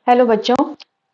Hello बच्चों।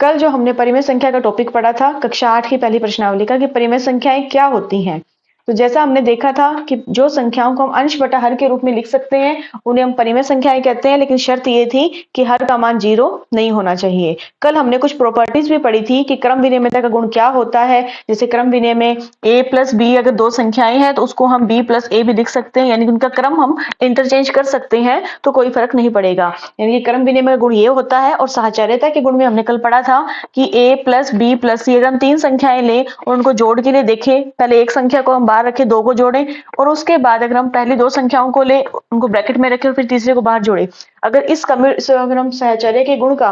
कल जो हमने परिमेय संख्या का टॉपिक पढ़ा था कक्षा 8 की पहली प्रश्नावली का कि परिमेय संख्याएं क्या होती हैं। तो जैसा हमने देखा था कि जो संख्याओं को हम अंश बटा हर के रूप में लिख सकते हैं उन्हें हम परिमेय संख्याएं कहते हैं, लेकिन शर्त ये थी कि हर का मान 0 नहीं होना चाहिए। कल हमने कुछ प्रॉपर्टीज भी पढ़ी थी कि क्रम विनिमयता का गुण क्या होता है। जैसे क्रम विनिमय a प्लस बी, अगर दो संख्याएं हैं तो उसको हम b प्लस ए भी लिख सकते हैं, यानी कि उनका क्रम हम इंटरचेंज कर सकते हैं तो कोई फर्क नहीं पड़ेगा। यानी कि क्रम विनिमय का गुण ये होता है। और साहचर्यता के गुण में हमने कल पढ़ा था कि a प्लस बी प्लस सी, अगर हम तीन संख्याएं लें और उनको जोड़ के लिए देखें, पहले एक संख्या को हम बाहर रखें, दो को जोड़ें और उसके बाद अगर हम पहली दो संख्याओं को ले उनको ब्रैकेट में रखें और फिर तीसरे को बाहर जोड़ें, अगर अगर हम साहचर्य के गुण का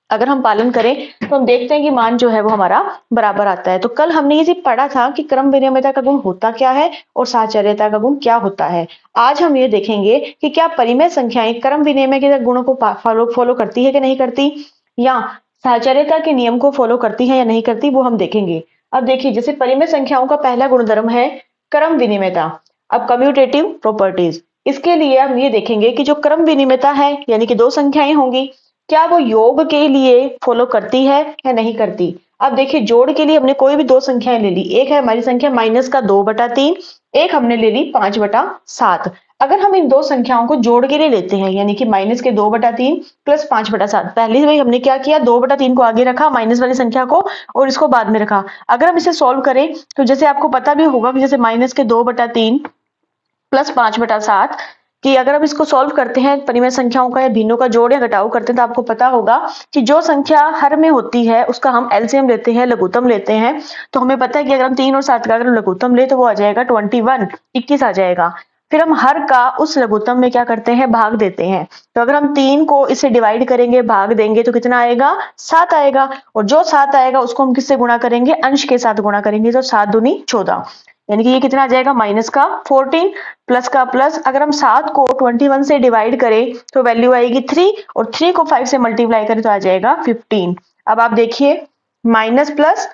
अगर हम पालन करें तो हम देखते हैं कि मान जो है वो हमारा बराबर आता है। तो कल हमने ये चीज पढ़ा था कि क्रम विनिमयता का गुण होता क्या है और साहचर्यता का गुण क्या होता है। आज हम ये देखेंगे कि क्या परिमेय संख्याएं क्रम विनिमय के गुणों को फॉलो करती है कि नहीं करती, या साहचर्यता के नियम को फॉलो करती है या नहीं करती, वो हम देखेंगे। अब देखिए, जैसे परिमेय संख्याओं का पहला गुणधर्म है क्रम विनिमयता। अब कम्यूटेटिव प्रॉपर्टीज, इसके लिए हम ये देखेंगे कि जो क्रम विनिमयता है यानी कि दो संख्याएं होंगी, क्या वो योग के लिए फॉलो करती है या नहीं करती। अब देखिए, जोड़ के लिए हमने कोई भी दो संख्याएं ले ली। एक है हमारी संख्या -2/3, एक हमने ले ली 5/7। अगर हम इन दो संख्याओं को जोड़ के लिए लेते हैं यानी कि -2/3 प्लस 5/7, पहले भाई हमने क्या किया, 2/3 को आगे रखा माइनस वाली संख्या को और इसको बाद में रखा। अगर हम इसे सॉल्व करें तो जैसे आपको पता भी होगा कि जैसे -2/3 प्लस 5/7 कि अगर हम इसको सॉल्व करते हैं परिमेय संख्याओं का या भिन्नों का जोड़ या घटाव करते हैं तो आपको पता होगा कि जो संख्या हर में होती है उसका हम एलसीएम लेते हैं, लघुत्तम लेते हैं। तो हमें पता है कि अगर हम 3 और 7 का अगर लघुत्तम ले तो वो आ जाएगा 21 आ जाएगा। फिर हम हर का उस लघुत्तम में क्या करते हैं, भाग देते हैं। तो अगर हम 3 को इससे डिवाइड करेंगे, भाग देंगे तो कितना आएगा, 7 आएगा। और जो 7 आएगा उसको हम किससे गुणा करेंगे, अंश के साथ गुणा करेंगे। तो 7 दूनी 14, यानी कि ये कितना आ जाएगा, -14 प्लस का प्लस। अगर हम 7 को 21 से डिवाइड करें तो वैल्यू आएगी 3 और 3 को 5 से मल्टीप्लाई करें तो आ जाएगा 15। अब आप देखिए, माइनस प्लस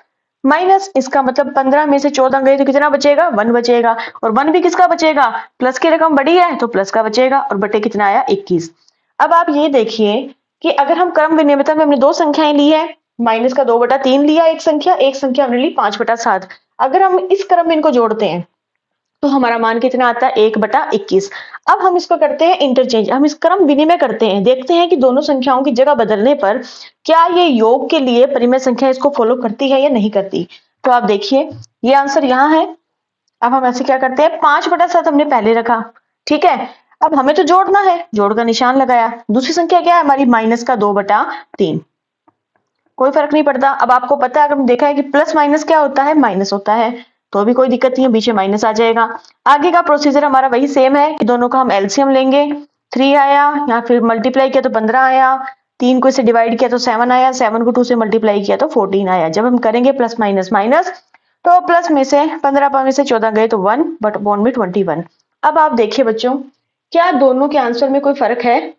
माइनस, इसका मतलब 15 में से 14 गए तो कितना बचेगा, 1 बचेगा। और 1 भी किसका बचेगा, प्लस की रकम बड़ी है तो प्लस का बचेगा और बटे कितना आया, 21। अब आप ये देखिए कि अगर हम क्रम विनिमयता में हमने दो संख्याएं ली है, -2/3 लिया एक संख्या हमने ली 5/7। अगर हम इस क्रम में इनको जोड़ते हैं तो हमारा मान कितना आता है, 1/21। अब हम इसको करते हैं इंटरचेंज, हम इस क्रम विनिमय करते हैं, देखते हैं कि दोनों संख्याओं की जगह बदलने पर क्या ये योग के लिए परिमेय संख्या इसको फॉलो करती है या नहीं करती। तो आप देखिए, ये आंसर यहाँ है। अब हम ऐसे क्या करते हैं, 5/7 हमने पहले रखा, ठीक है। अब हमें तो जोड़ना है, जोड़ का निशान लगाया। दूसरी संख्या क्या है हमारी, -2/3, कोई फर्क नहीं पड़ता। अब आपको पता है, अगर हम देखा है कि प्लस माइनस क्या होता है, माइनस होता है, तो भी कोई दिक्कत नहीं है, बीच में माइनस आ जाएगा। आगे का प्रोसीजर हमारा वही सेम है कि दोनों का हम एलसीएम लेंगे। 3 आया, या फिर मल्टीप्लाई किया तो 15 आया, 3 को इसे डिवाइड किया तो 7 आया, 7 को 2 से मल्टीप्लाई किया तो 14 आया। जब हम करेंगे प्लस माइनस माइनस तो प्लस में से 15 में से 14 गए तो 1, बट बॉन्ड में 21। अब आप देखिए बच्चों, क्या दोनों के आंसर में कोई फर्क है,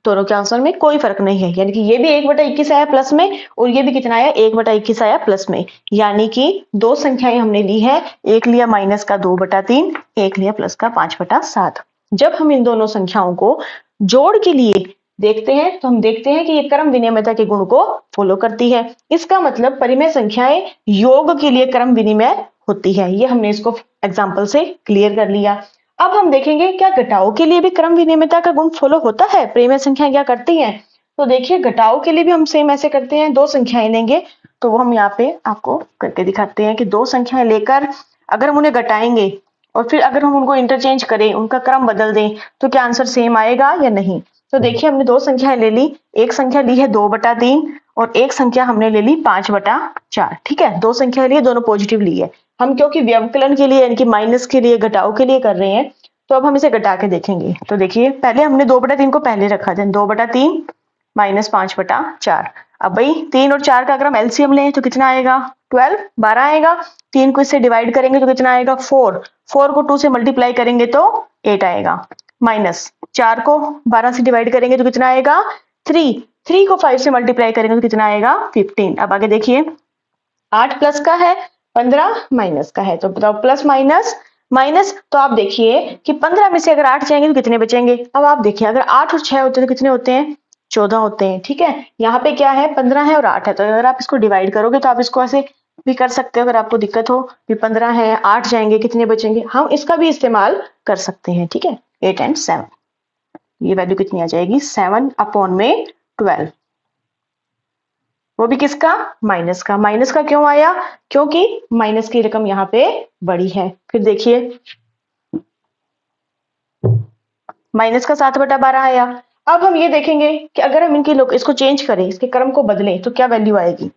दोनों के आंसर में कोई फर्क नहीं है। यानी कि ये भी 1/21 आया प्लस में और ये भी कितना आया, 1/21 आया प्लस में। यानी कि दो संख्याएं हमने ली है, एक लिया -2/3, एक लिया प्लस का 5/7। जब हम इन दोनों संख्याओं को जोड़ के लिए देखते हैं तो हम देखते हैं कि ये क्रम विनिमयता के गुण को फॉलो करती है। इसका मतलब परिमेय संख्याएं योग के लिए क्रम विनिमय होती है। ये हमने इसको एग्जाम्पल से क्लियर कर लिया। अब हम देखेंगे क्या घटाओ के लिए भी क्रम विनिमयता का गुण फॉलो होता है, परिमेय संख्या क्या करती हैं। तो देखिए, घटाओ के लिए भी हम सेम ऐसे करते हैं, दो संख्याएं लेंगे तो वो हम यहाँ पे आपको करके दिखाते हैं कि दो संख्याएं लेकर अगर हम उन्हें घटाएंगे और फिर अगर हम उनको इंटरचेंज करें, उनका क्रम बदल दें तो क्या आंसर सेम आएगा या नहीं। तो देखिए, हमने दो संख्याएं ले ली, एक संख्या ली है 2/3 और एक संख्या हमने ले ली 5/4। ठीक है, दो संख्या ली है, दोनों पॉजिटिव ली है। हम क्योंकि व्यवकलन के लिए यानी कि माइनस के लिए, घटाव के लिए कर रहे हैं, तो अब हम इसे घटा के देखेंगे। तो देखिए, पहले हमने 2/3 को पहले रखा था, 2/3 -5/4। अब भाई 3 और 4 का अगर हम एलसीएम लें तो कितना आएगा, 12 आएगा। 3 को इससे डिवाइड करेंगे तो कितना आएगा, 4 को 2 से मल्टीप्लाई करेंगे तो 8 आएगा। माइनस 4 को 12 से डिवाइड करेंगे तो कितना आएगा, 3 को 5 से मल्टीप्लाई करेंगे तो कितना आएगा, 15। अब आगे देखिए, 8 प्लस का है, 15 माइनस का है, तो बताओ प्लस माइनस माइनस। तो आप देखिए कि 15 में से अगर 8 जाएंगे तो कितने बचेंगे। अब आप देखिए, अगर 8 और 6 होते हैं तो कितने होते हैं, 14 होते हैं। ठीक है, यहाँ पे क्या है 15 है और 8 है, तो अगर आप इसको डिवाइड करोगे तो आप इसको ऐसे भी कर सकते हो। अगर आपको दिक्कत हो कि 15 है 8 जाएंगे कितने बचेंगे, हम इसका भी इस्तेमाल कर सकते हैं। ठीक है, 8 एंड 7, ये वैल्यू कितनी आ जाएगी 7/12, वो भी किसका माइनस का। माइनस का क्यों आया, क्योंकि माइनस की रकम यहाँ पे बड़ी है। फिर देखिए माइनस का 7/12 आया। अब हम ये देखेंगे कि अगर हम इनकी लोग इसको चेंज करें, इसके क्रम को बदलें तो क्या वैल्यू आएगी।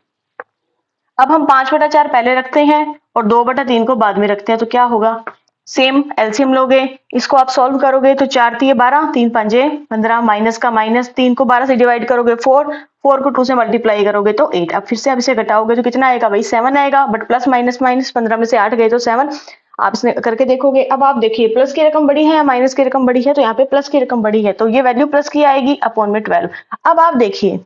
अब हम 5/4 पहले रखते हैं और 2/3 को बाद में रखते हैं, तो क्या होगा, सेम एलसीएम लोगे, इसको आप सॉल्व करोगे तो 4 तिये 12, 3 पंजे 15, माइनस का माइनस, 3 को 12 से डिवाइड करोगे 4, 4 को 2 से मल्टीप्लाई करोगे तो 8। अब फिर से आप इसे घटाओगे तो कितना आएगा भाई 7 आएगा, बट प्लस माइनस माइनस 15 में से 8 गए तो 7। आप इसमें करके देखोगे। अब आप देखिए प्लस की रकम बड़ी है या माइनस की रकम बड़ी है, तो यहाँ पे प्लस की रकम बड़ी है, तो ये वैल्यू प्लस की आएगी अपॉन में 12। अब आप देखिए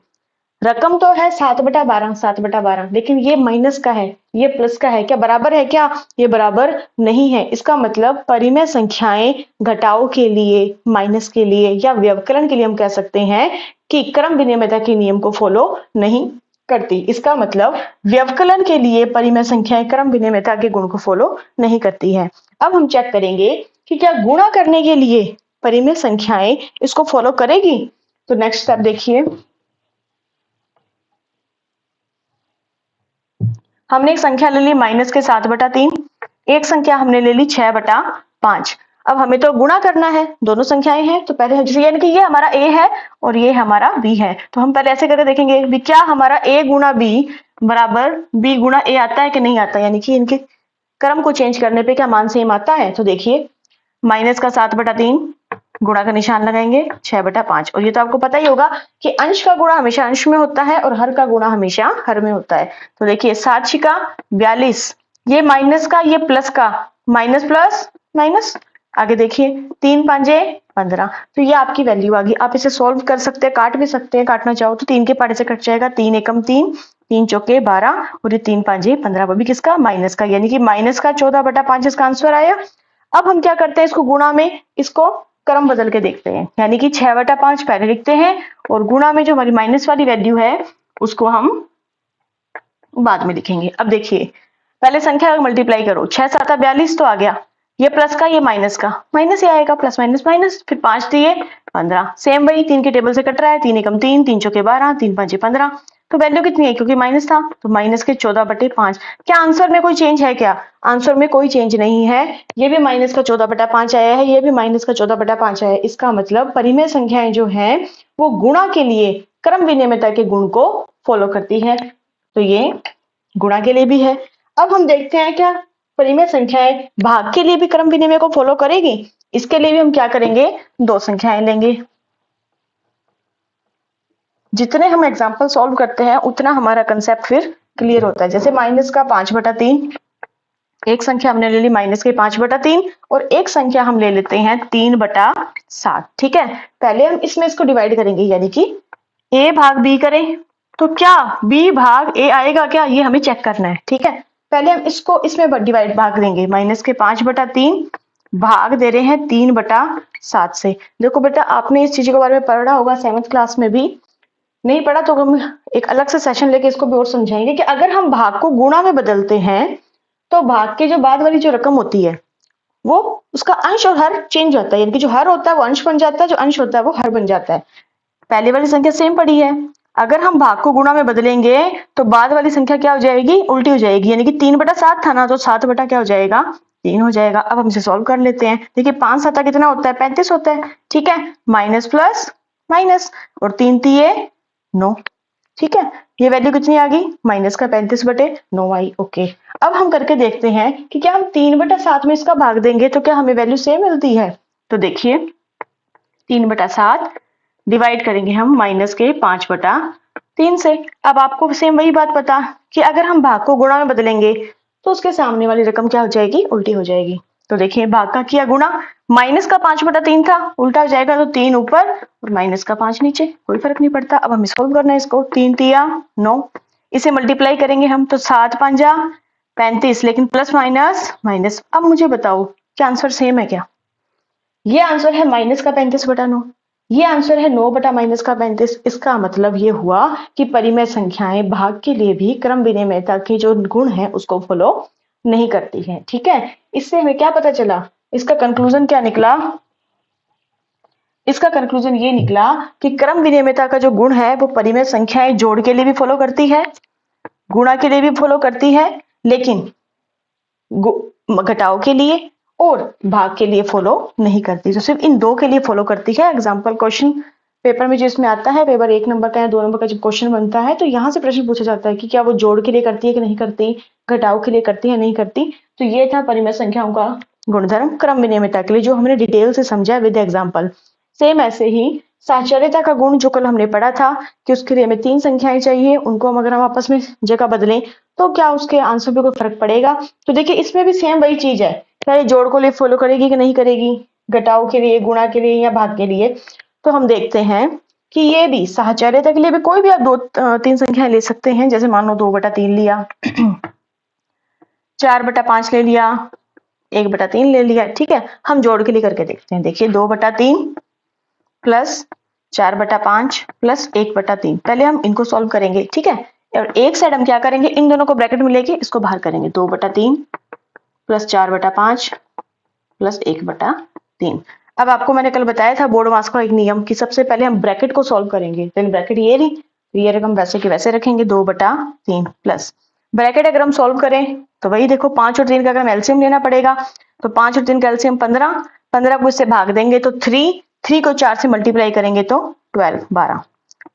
रकम तो है 7/12, 7/12, लेकिन ये माइनस का है ये प्लस का है, क्या बराबर है क्या, ये बराबर नहीं है। इसका मतलब परिमेय संख्याएं घटाव के लिए, माइनस के लिए या व्यवकलन के लिए हम कह सकते हैं कि क्रम विनिमयता के नियम को फॉलो नहीं करती। इसका मतलब व्यवकलन के लिए परिमेय संख्याएं क्रम विनिमयता के गुण को फॉलो नहीं करती है। अब हम चेक करेंगे कि क्या गुणा करने के लिए परिमेय संख्याएं इसको फॉलो करेगी। तो नेक्स्ट स्टेप देखिए, हमने एक संख्या ले ली माइनस के 7/3, एक संख्या हमने ले ली 6/5। अब हमें तो गुणा करना है, दोनों संख्याएं हैं, तो पहले जैसे यानी कि ये हमारा a है और ये हमारा b है, तो हम पहले ऐसे करके देखेंगे भी क्या हमारा a गुणा b बराबर b गुणा a आता है कि नहीं आता, यानी कि इनके क्रम को चेंज करने पे क्या मान सेम आता है। तो देखिए माइनस का 7/3 गुणा का निशान लगाएंगे 6/5, और ये तो आपको पता ही होगा कि अंश का गुणा हमेशा अंश में होता है और हर का गुणा हमेशा हर में होता है। तो देखिए 7×42, ये माइनस का ये प्लस का, माइनस प्लस माइनस, आगे देखिए 3 पंजे 15, तो ये आपकी वैल्यू आ गई। आप इसे सॉल्व कर सकते हैं, काट भी सकते हैं, काटना चाहो तो 3 के पाड़े से कट जाएगा, 3 एकम 3, 3 चौके 12 और ये 3 पंजे 15, वो भी किसका माइनस का, यानी कि माइनस का 14/5 इसका आंसर आया। अब हम क्या करते हैं, इसको गुणा में इसको क्रम बदल के देखते हैं, यानी कि 6/5 पहले लिखते हैं और गुणा में जो हमारी माइनस वाली वैल्यू है उसको हम बाद में लिखेंगे। अब देखिए पहले संख्या मल्टीप्लाई करो, 6×7=42 तो आ गया, ये प्लस का ये माइनस का, माइनस ही आएगा, प्लस माइनस माइनस, फिर 5 दिए 15, सेम वही 3 के टेबल से कट रहा है, 3 एकम 3, 3 चौके 12, 3 पंजे 15, तो वैल्यू कितनी है क्योंकि माइनस था तो माइनस के 14/5। क्या आंसर में कोई चेंज है क्या, आंसर में कोई चेंज नहीं है, ये भी माइनस का 14/5 आया है, ये भी माइनस का 14/5 आया है। इसका मतलब परिमेय संख्याएं जो हैं वो गुणा के लिए क्रम विनिमयता के गुण को फॉलो करती है, तो ये गुणा के लिए भी है। अब हम देखते हैं क्या परिमेय संख्याएं भाग के लिए भी क्रम विनिमय को फॉलो करेगी। इसके लिए भी हम क्या करेंगे, दो संख्याएं लेंगे। जितने हम एग्जाम्पल सॉल्व करते हैं उतना हमारा कंसेप्ट फिर क्लियर होता है। जैसे माइनस का 5/3, एक संख्या हमने ले ली माइनस के 5/3 और एक संख्या हम ले लेते हैं 3/7। ठीक है, पहले हम इसमें इसको डिवाइड करेंगे, यानी कि a भाग b करें तो क्या b भाग a आएगा क्या, ये हमें चेक करना है। ठीक है, पहले हम इसको इसमें डिवाइड भाग देंगे, माइनस के 5/3 भाग दे रहे हैं 3/7 से। देखो बेटा आपने इस चीज के बारे में पढ़ा होगा 7th क्लास में भी, नहीं पढ़ा तो हम एक अलग से सेशन लेके इसको भी और समझाएंगे कि अगर हम भाग को गुणा में बदलते हैं तो भाग के जो बाद वाली जो रकम होती है वो उसका अंश और हर चेंज होता है, यानी कि जो हर होता है वो अंश बन जाता है, जो अंश होता है वो हर बन जाता है। पहले वाली संख्या सेम पड़ी है, अगर हम भाग को गुणा में बदलेंगे तो बाद वाली संख्या क्या हो जाएगी, उल्टी हो जाएगी, यानी कि 3/7 था ना तो 7 बटा क्या हो जाएगा 3 हो जाएगा। अब हम इसे सॉल्व कर लेते हैं, देखिए 5 7 कितना होता है 35 होता है। ठीक है, माइनस प्लस माइनस और 3 तिये 9। ठीक है, ये वैल्यू कितनी आ गई माइनस का 35/9 आई। ओके, अब हम करके देखते हैं कि क्या हम 3/7 में इसका भाग देंगे तो क्या हमें वैल्यू सेम मिलती है। तो देखिए 3/7 डिवाइड करेंगे हम माइनस के 5/3 से। अब आपको सेम वही बात पता कि अगर हम भाग को गुणा में बदलेंगे तो उसके सामने वाली रकम क्या हो जाएगी, उल्टी हो जाएगी। तो देखिए भाग का किया गुणा, माइनस का 5/3 था, उल्टा हो जाएगा तो 3 ऊपर और माइनस का 5 नीचे, कोई फर्क नहीं पड़ता। अब हम सॉल्व करना है इसको, 3 तिया 9, इसे मल्टीप्लाई करेंगे हम तो 7 पंजा 35, लेकिन प्लस माइनस माइनस। अब मुझे बताओ क्या आंसर सेम है क्या, ये आंसर है माइनस का 35/9, ये आंसर है 9/-35। इसका मतलब ये हुआ कि परिमेय संख्याएं भाग के लिए भी क्रम विनिमयता के जो गुण है उसको फॉलो नहीं करती है। ठीक है, इससे हमें क्या पता चला, इसका कंक्लूजन क्या निकला, इसका कंक्लूजन ये निकला कि क्रम विनिमयता का जो गुण है वो परिमेय संख्याएं जोड़ के लिए भी फॉलो करती है, गुणा के लिए भी फॉलो करती है, लेकिन घटाव के लिए और भाग के लिए फॉलो नहीं करती। तो सिर्फ इन दो के लिए फॉलो करती है। एग्जाम्पल क्वेश्चन पेपर में जो इसमें आता है, पेपर 1 नंबर का या 2 नंबर का जब क्वेश्चन बनता है तो यहाँ से प्रश्न पूछा जाता है कि क्या वो जोड़ के लिए करती है कि नहीं करती, घटाव के लिए करती है नहीं करती। तो ये था परिमेय संख्याओं का गुणधर्म क्रम विनिमयता के लिए, जो हमने डिटेल से समझा विद एग्जाम्पल। सेम ऐसे ही साहचर्यता का गुण जो कल हमने पढ़ा था कि उसके लिए हमें 3 संख्याएं चाहिए, उनको हम अगर हम आपस में जगह बदलें तो क्या उसके आंसर पे कोई फर्क पड़ेगा। तो देखिए इसमें भी सेम वही चीज है, क्या ये जोड़ को लिए फॉलो करेगी कि नहीं करेगी, घटाव के लिए, गुणा के लिए या भाग के लिए। तो हम देखते हैं कि ये भी साहचर्यता के लिए भी कोई भी आप 2-3 संख्याएं ले सकते हैं। जैसे मान लो 2/3 लिया 4/5 ले लिया, 1/3 ले लिया। ठीक है, हम जोड़ के लिए करके देखते हैं। देखिए 2/3 प्लस 4/5 प्लस 1/3, पहले हम इनको सॉल्व करेंगे। ठीक है, और एक साइड हम क्या करेंगे, इन दोनों को ब्रैकेट में लेके इसको बाहर करेंगे। 2/3 प्लस 4/5 प्लस 1/3। अब आपको मैंने कल बताया था बोर्ड मास का एक नियम कि सबसे पहले हम ब्रैकेट को सॉल्व करेंगे। पहले ब्रैकेट ये रही, तो ये रकम वैसे की वैसे रखेंगे 2/3 प्लस ब्रैकेट अगर हम सॉल्व करें तो वही देखो 5 और 3 का अगर हम एलसीएम लेना पड़ेगा तो 5 और 3 का एलसीएम 15 को इससे भाग देंगे तो 3 को 4 से मल्टीप्लाई करेंगे तो 12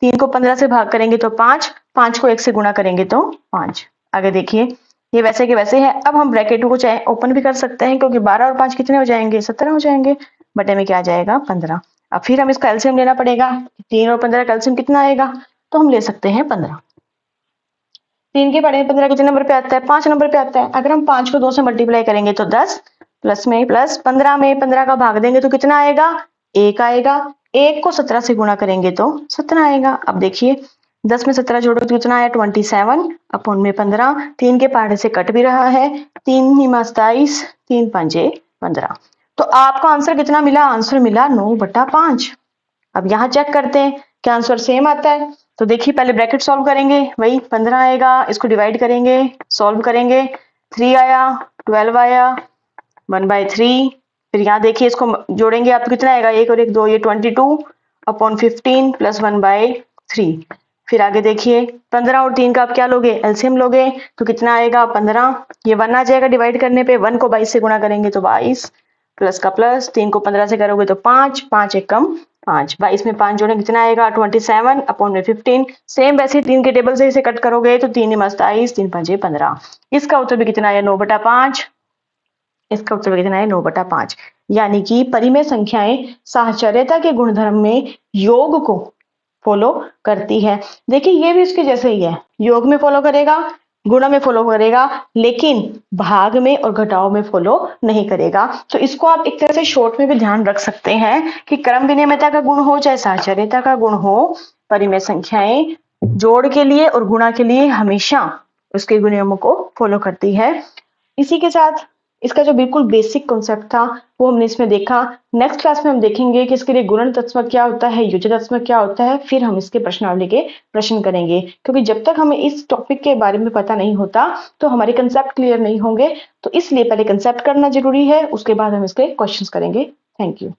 3 को 15 से भाग करेंगे तो 5 को 1 से गुणा करेंगे तो 5। आगे देखिए ये वैसे के वैसे है। अब हम ब्रैकेट को चाहे ओपन भी कर सकते हैं क्योंकि 12 और 5 कितने हो जाएंगे, 17 हो जाएंगे, बटे में क्या आ जाएगा 15। अब फिर हम इसका एलसीएम लेना पड़ेगा, 3 और 15 का एलसीएम कितना आएगा, तो हम ले सकते हैं 15। 3 के पढ़े 15 कितने नंबर पे आता है, 5 नंबर पे आता है। अगर हम 5 को 2 से मल्टीप्लाई करेंगे तो 10 प्लस में प्लस 15 में 15 का भाग देंगे तो कितना आएगा, 1 आएगा। 1 को 17 से गुणा करेंगे तो 17 आएगा। अब देखिए 10 में 17 जोड़ो तो कितना आया 27 अपॉन में 15, 3 के पहाड़े से कट भी रहा है, 3 ही 27, 3 पंजे 15। तो आपका आंसर कितना मिला, आंसर मिला 9/5। अब यहाँ चेक करते हैं क्या आंसर सेम आता है। तो देखिए पहले ब्रैकेट सॉल्व करेंगे, वही 15 आएगा, इसको डिवाइड करेंगे, सॉल्व करेंगे, 3 आया, 12 आया, 1/3। फिर यहाँ देखिए इसको जोड़ेंगे आप तो कितना आएगा, 1 और 1 2, ये 22 अपॉन 15 प्लस 1/3। फिर आगे देखिए 15 और 3 का आप क्या लोगे, एलसीएम लोगे तो कितना आएगा 15, ये 1 आ जाएगा डिवाइड करने पे, 1 को 22 से गुणा करेंगे तो 22 प्लस का प्लस, 3 को 15 से करोगे तो 5, 5 एक कम 5, 22 में 5 जोड़े कितना आएगा 27 अपॉन में 15। सेम वैसे 3 के टेबल से इसे कट करोगे तो 3 27, 3 पंजे 15। इसका उत्तर भी कितना आया 9/5। इसका उत्तर भी कितना है 9/5। यानी कि परिमेय संख्याएं साहचर्यता के गुणधर्म में योग को फॉलो करती है। देखिए ये भी इसके जैसे ही है, योग में फॉलो करेगा, गुणा में फॉलो करेगा, लेकिन भाग में और घटाव में फॉलो नहीं करेगा। तो इसको आप एक तरह से शॉर्ट में भी ध्यान रख सकते हैं कि क्रम विनिमयता का गुण हो चाहे साहचर्यता का गुण हो, परिमेय संख्याएं जोड़ के लिए और गुणा के लिए हमेशा उसके नियमों को फॉलो करती है। इसी के साथ इसका जो बिल्कुल बेसिक कॉन्सेप्ट था वो हमने इसमें देखा। नेक्स्ट क्लास में हम देखेंगे कि इसके लिए गुणन तत्व क्या होता है, योज्य तत्व क्या होता है, फिर हम इसके प्रश्नावली के प्रश्न करेंगे। क्योंकि जब तक हमें इस टॉपिक के बारे में पता नहीं होता तो हमारे कंसेप्ट क्लियर नहीं होंगे, तो इसलिए पहले कंसेप्ट करना जरूरी है, उसके बाद हम इसके क्वेश्चंस करेंगे। Thank you.